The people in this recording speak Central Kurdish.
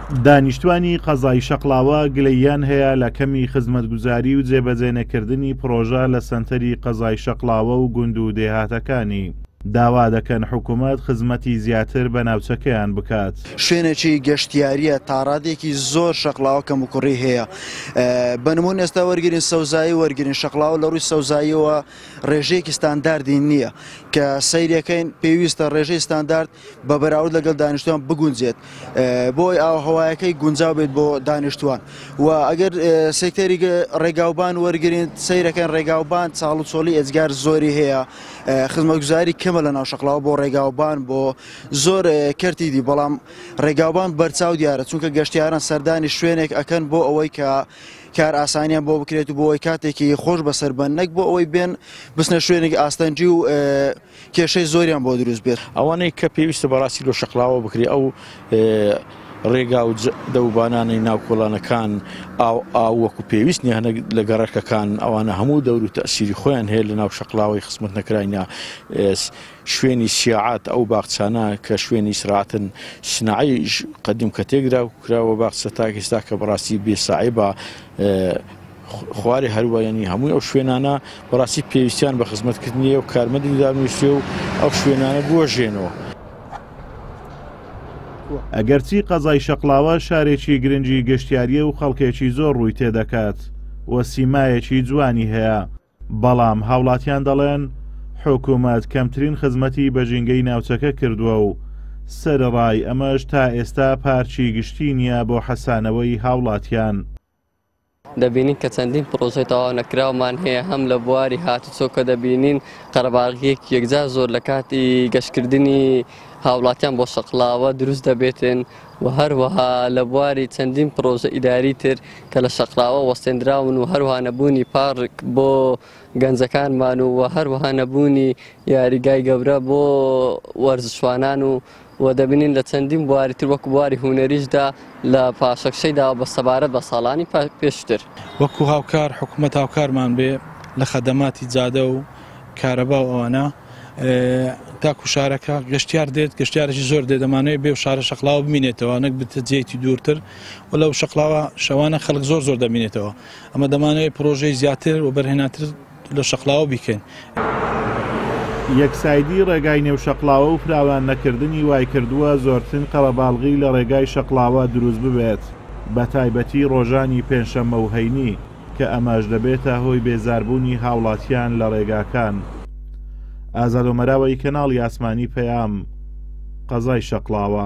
دانیشتوانی قەزای شەقڵاوە گلەییان هەیە لە کەمی خزمەتگوزاری و جێبەجێنەکردنی پرۆژە لە سەنتەری قەزای شەقڵاوە و گوند و دێهاتەکانی. داوا دەکەن حکوومەت خزمەتی زیاتر بە ناوچەکەیان بکات. شوێنێکی گەشتیاریە تاڕادێکی زۆر شەقڵاوە کەم و کوڕی هەیە. بەنمون ئێستا وەرگرین سەوزایی وەرگرین شەقڵاو لە ڕووی سەوزاییەوە ڕێژەیەکی ستانداردی نییە کە سەیرەکەین پێویستە ڕێژەی ستاندارد بە بەراورد لەگەڵ دانیشتوان بگونجێت بۆی ئاوهەوایەکەی گونجاو بێت بۆ دانیشتوان و ئەگەر سێکتەری ڕێگاوبان وەرگرین سەیرەکەن ڕێگاوبان چاڵ و چۆلی ئەجگار زۆری هەیە خزمەتگوزاری کەمە لە ناو شەقڵاوە بۆ ڕێگاوبان بۆ زۆر کەرتی دی بەڵام ڕێگاوبان بەرچاو دیارە چونکە گەشتیاران سەردانی شوێنێک ئەکەن بۆ ئەوەی کە کار ئاسانیان بۆ بکرێت و بۆ ئەوەی کاتێکی خۆش بەسەر بن نەک بۆ ئەوەی بێن بستنە شوێنێکی ئاستەنجی و کێشەی زۆریان بۆ دروست بێت. ئەوانەی کە پێویستە بەڕاستی لە شەقڵاوە بکرێت ئەو ڕێگا و دەوبانانەی ناو کۆڵانەکان ئاو وەکو پێویست نیە هەنە لە گەڕەکەکان ئەوانە هەموو دەور و تەسیری خۆیان هەیە لە ناو شەقڵاوەی خزمەت نەکراینە شوێنی سیاعات ئەو باخچانە کە شوێنی سرعتن سناعی قەدیم کە تێکرا و کراوە باخچە تا ئێستا کە بەڕاستی بێساعی بە خوارێ هەروایانی هەمووی ئەو شوێنانە بەڕاستی پێویستیان بە خزمەتکردنیە و کارمەندی دانوێشتوێ و ئەو شوێنانە بوەژێنەوە. ئەگەرچی قەزای شەقڵاوە شارێکی گرنگی گەشتیاریە و خەڵکێکی زۆر ڕووی تێدەکات و سیمایەکی جوانی هەیە، بەڵام هاوڵاتیان دەڵێن حکوومەت کەمترین خزمەتی بە ژینگەی ناوچەکە کردووە و سەرڕای ئەمەش تا ئێستا پارچی گشتی نییە بۆ حەسانەوەی هاوڵاتیان. دەبینین کە چەندین پرۆژەی تەواو نەکراومان هەیە هەم لە بواری هاتوچۆ کە دەبینین قەرەباڵغیەک یەکجار زۆر لە کاتی گەشتکردنی هاوڵاتیان بۆ شەقڵاوە دروست دەبێتن و هەروەها لە بواری چەندین پرۆژە ئیداری تر کە لە شەقڵاوە وەستێنراون و هەروەها نەبوونی پارک بۆ گەنجەکانمان و هەروەها نەبوونی یاریگای گەورە بۆ وەرزشوانان و دەبینین لە چەندین بواری تر وەکو بواری هونەریشدا لە پاشەکشەیدا بە سەبارەت بە ساڵانی پێشتر وەکو هاوکار حکوومەت هاوکارمان بێ لە خەدەماتی جادە و کارەبا و ئەوانە تاکو شارەکە گەشتیار دێت گەشتیارێکی زۆر دێت دەمانەوێت بێ و شارە شەقڵاوە ببینێتەوە نەک بتە جێیتی دوورتر و لەو شەقڵاوە شەوانە خەڵک زۆر زۆر دەبینێتەوە ئەمە دەمانەوێت پرۆژەی زیاتر و بەرهێناتر لە شەقڵاوە بیکەین. یەکسایدی ڕێگای نێو شەقڵاوە و فراوان نەکردنی وای کردووە زۆرترین قەڵەباڵغی لە ڕێگای شەقڵاوە دروست ببێت بە تایبەتی ڕۆژانی پێنجشەممە و هەینی کە ئەمەش دەبێتە هۆی بێزاربوونی هاوڵاتیان لە ڕێگاکان. ئازاد و مەراوەی کەناڵی ئاسمانی پەیام، قەزای شەقڵاوە.